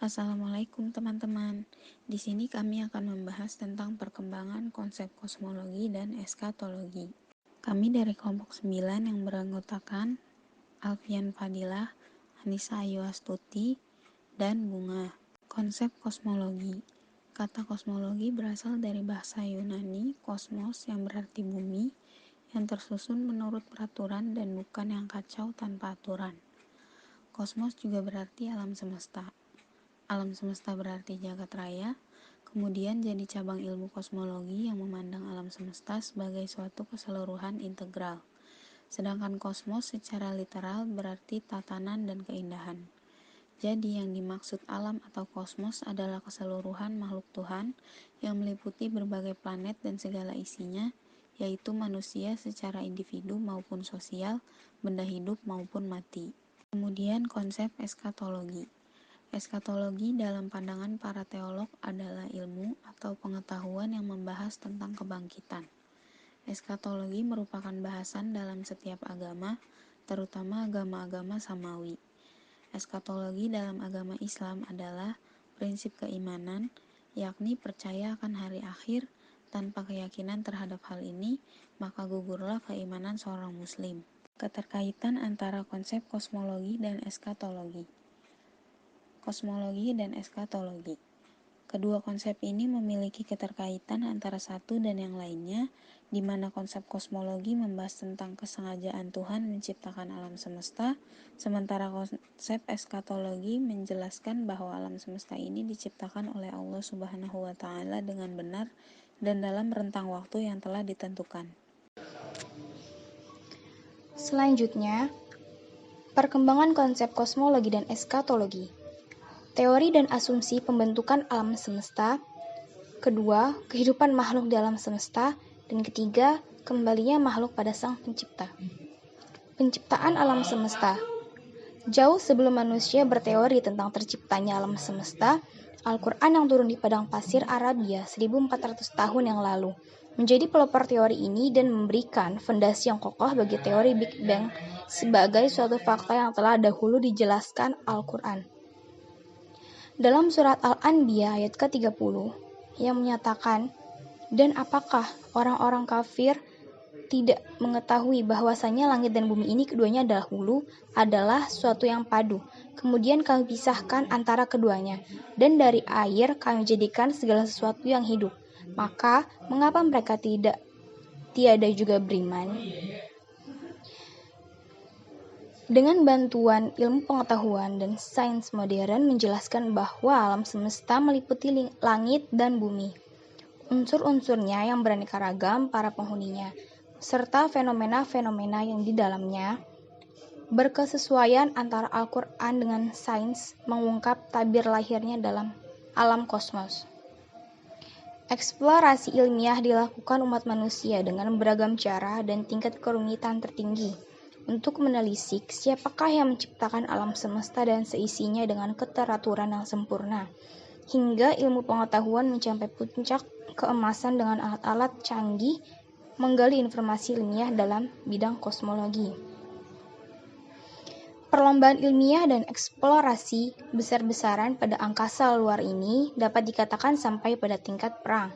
Assalamualaikum teman-teman. Di sini kami akan membahas tentang perkembangan konsep kosmologi dan eskatologi. Kami dari kelompok 9 yang beranggotakan Alfian Fadilah, Anissa Ayu Astuti, dan Bunga. Konsep kosmologi. Kata kosmologi berasal dari bahasa Yunani kosmos yang berarti bumi, yang tersusun menurut peraturan dan bukan yang kacau tanpa aturan. Kosmos juga berarti alam semesta. Alam semesta berarti jagat raya, kemudian jadi cabang ilmu kosmologi yang memandang alam semesta sebagai suatu keseluruhan integral. Sedangkan kosmos secara literal berarti tatanan dan keindahan. Jadi yang dimaksud alam atau kosmos adalah keseluruhan makhluk Tuhan yang meliputi berbagai planet dan segala isinya, yaitu manusia secara individu maupun sosial, benda hidup maupun mati. Kemudian konsep eskatologi. Eskatologi dalam pandangan para teolog adalah ilmu atau pengetahuan yang membahas tentang kebangkitan. Eskatologi merupakan bahasan dalam setiap agama, terutama agama-agama samawi. Eskatologi dalam agama Islam adalah prinsip keimanan, yakni percaya akan hari akhir. Tanpa keyakinan terhadap hal ini, maka gugurlah keimanan seorang muslim. Keterkaitan antara konsep kosmologi dan eskatologi. Kosmologi dan eskatologi. Kedua konsep ini memiliki keterkaitan antara satu dan yang lainnya, di mana konsep kosmologi membahas tentang kesengajaan Tuhan menciptakan alam semesta, sementara konsep eskatologi menjelaskan bahwa alam semesta ini diciptakan oleh Allah Subhanahu wa Ta'ala dengan benar dan dalam rentang waktu yang telah ditentukan. Selanjutnya, perkembangan konsep kosmologi dan eskatologi. Teori dan asumsi pembentukan alam semesta. Kedua, kehidupan makhluk di alam semesta. Dan ketiga, kembalinya makhluk pada sang pencipta. Penciptaan alam semesta. Jauh sebelum manusia berteori tentang terciptanya alam semesta, Al-Quran yang turun di padang pasir Arabia 1400 tahun yang lalu menjadi pelopor teori ini dan memberikan fondasi yang kokoh bagi teori Big Bang sebagai suatu fakta yang telah dahulu dijelaskan Al-Quran. Dalam surat Al-Anbiya ayat ke-30 yang menyatakan, dan apakah orang-orang kafir tidak mengetahui bahwasanya langit dan bumi ini keduanya adalah suatu yang padu. Kemudian kami pisahkan antara keduanya, dan dari air kami jadikan segala sesuatu yang hidup. Maka, mengapa mereka tiada juga beriman? Dengan bantuan ilmu pengetahuan dan sains modern menjelaskan bahwa alam semesta meliputi langit dan bumi, unsur-unsurnya yang beraneka ragam para penghuninya, serta fenomena-fenomena yang di dalamnya. Berkesesuaian antara Al-Quran dengan sains mengungkap tabir lahirnya dalam alam kosmos. Eksplorasi ilmiah dilakukan umat manusia dengan beragam cara dan tingkat kerumitan tertinggi untuk menelisik siapakah yang menciptakan alam semesta dan seisinya dengan keteraturan yang sempurna, hingga ilmu pengetahuan mencapai puncak keemasan dengan alat-alat canggih menggali informasi ilmiah dalam bidang kosmologi. Perlombaan ilmiah dan eksplorasi besar-besaran pada angkasa luar ini dapat dikatakan sampai pada tingkat perang.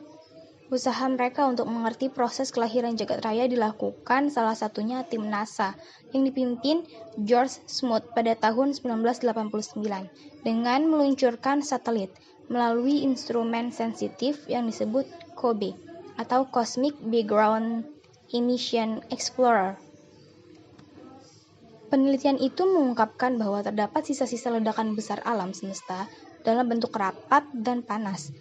Usaha mereka untuk mengerti proses kelahiran jagat raya dilakukan salah satunya tim NASA yang dipimpin George Smoot pada tahun 1989 dengan meluncurkan satelit melalui instrumen sensitif yang disebut COBE atau Cosmic Background Emission Explorer. Penelitian itu mengungkapkan bahwa terdapat sisa-sisa ledakan besar alam semesta dalam bentuk rapat dan panas.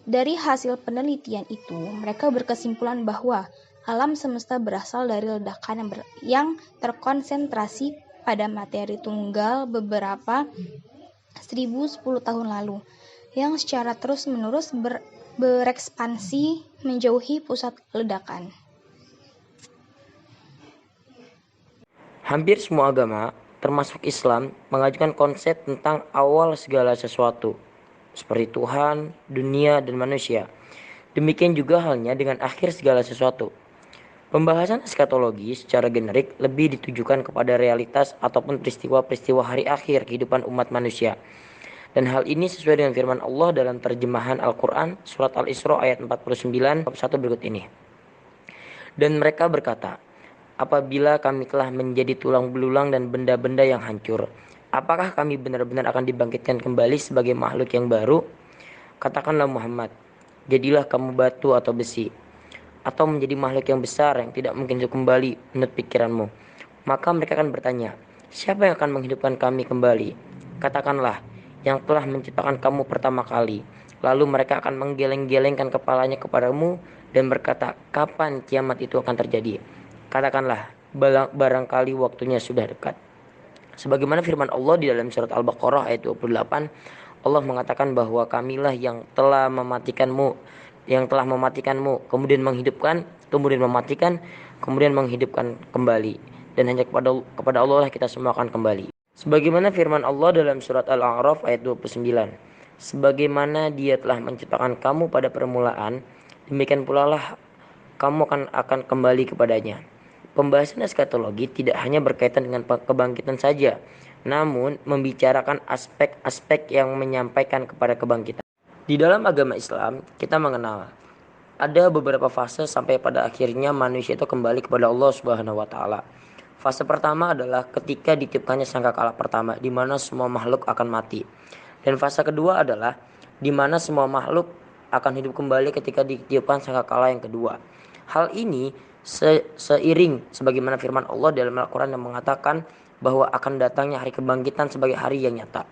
Dari hasil penelitian itu, mereka berkesimpulan bahwa alam semesta berasal dari ledakan yang terkonsentrasi pada materi tunggal beberapa 1010 tahun lalu, yang secara terus-menerus berekspansi menjauhi pusat ledakan. Hampir semua agama, termasuk Islam, mengajukan konsep tentang awal segala sesuatu, seperti Tuhan, dunia, dan manusia. Demikian juga halnya dengan akhir segala sesuatu. Pembahasan eskatologi secara generik lebih ditujukan kepada realitas ataupun peristiwa-peristiwa hari akhir kehidupan umat manusia. Dan hal ini sesuai dengan firman Allah dalam terjemahan Al-Quran surat Al-Isra ayat 49 bab 1 berikut ini. Dan mereka berkata, apabila kami telah menjadi tulang belulang dan benda-benda yang hancur, apakah kami benar-benar akan dibangkitkan kembali sebagai makhluk yang baru? Katakanlah Muhammad, jadilah kamu batu atau besi, atau menjadi makhluk yang besar yang tidak mungkin untuk kembali menurut pikiranmu. Maka mereka akan bertanya, siapa yang akan menghidupkan kami kembali? Katakanlah, yang telah menciptakan kamu pertama kali. Lalu mereka akan menggeleng-gelengkan kepalanya kepadamu dan berkata, kapan kiamat itu akan terjadi? Katakanlah, barangkali waktunya sudah dekat. Sebagaimana firman Allah di dalam surat Al-Baqarah ayat 28, Allah mengatakan bahwa kamilah yang telah mematikanmu, kemudian menghidupkan, kemudian mematikan, kemudian menghidupkan kembali. Dan hanya kepada Allah lah kita semua akan kembali. Sebagaimana firman Allah dalam surat Al-A'raf ayat 29, sebagaimana Dia telah menciptakan kamu pada permulaan, demikian pula lah kamu akan kembali kepadanya. Pembahasan eskatologi tidak hanya berkaitan dengan kebangkitan saja, namun membicarakan aspek-aspek yang menyampaikan kepada kebangkitan. Di dalam agama Islam, kita mengenal ada beberapa fase sampai pada akhirnya manusia itu kembali kepada Allah Subhanahu wa taala. Fase pertama adalah ketika ditiupkannya sangkakala pertama, di mana semua makhluk akan mati. Dan fase kedua adalah di mana semua makhluk akan hidup kembali ketika ditiupkan sangkakala yang kedua. Hal ini seiring sebagaimana firman Allah dalam Al-Quran yang mengatakan bahwa akan datangnya hari kebangkitan sebagai hari yang nyata.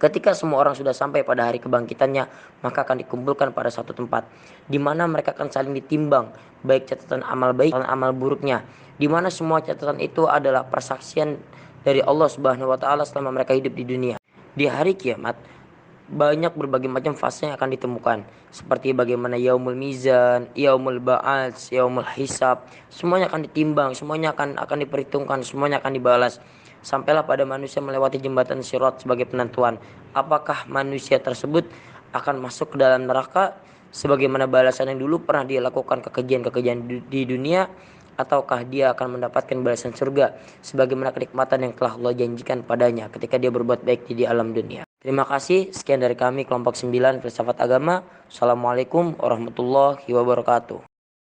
Ketika semua orang sudah sampai pada hari kebangkitannya, maka akan dikumpulkan pada satu tempat, di mana mereka akan saling ditimbang, baik catatan amal baik dan amal buruknya, di mana semua catatan itu adalah persaksian dari Allah Subhanahu wa taala selama mereka hidup di dunia. Di hari kiamat, banyak berbagai macam fase yang akan ditemukan, seperti bagaimana yaumul mizan, yaumul ba'ats, yaumul hisab. Semuanya akan ditimbang, semuanya akan diperhitungkan, semuanya akan dibalas. Sampailah pada manusia melewati jembatan Sirat sebagai penentuan apakah manusia tersebut akan masuk ke dalam neraka sebagaimana balasan yang dulu pernah dia lakukan kekejian-kekejian di dunia, ataukah dia akan mendapatkan balasan surga sebagaimana kenikmatan yang telah Allah janjikan padanya ketika dia berbuat baik di alam dunia. Terima kasih, sekian dari kami kelompok 9 Filsafat Agama. Assalamualaikum warahmatullahi wabarakatuh.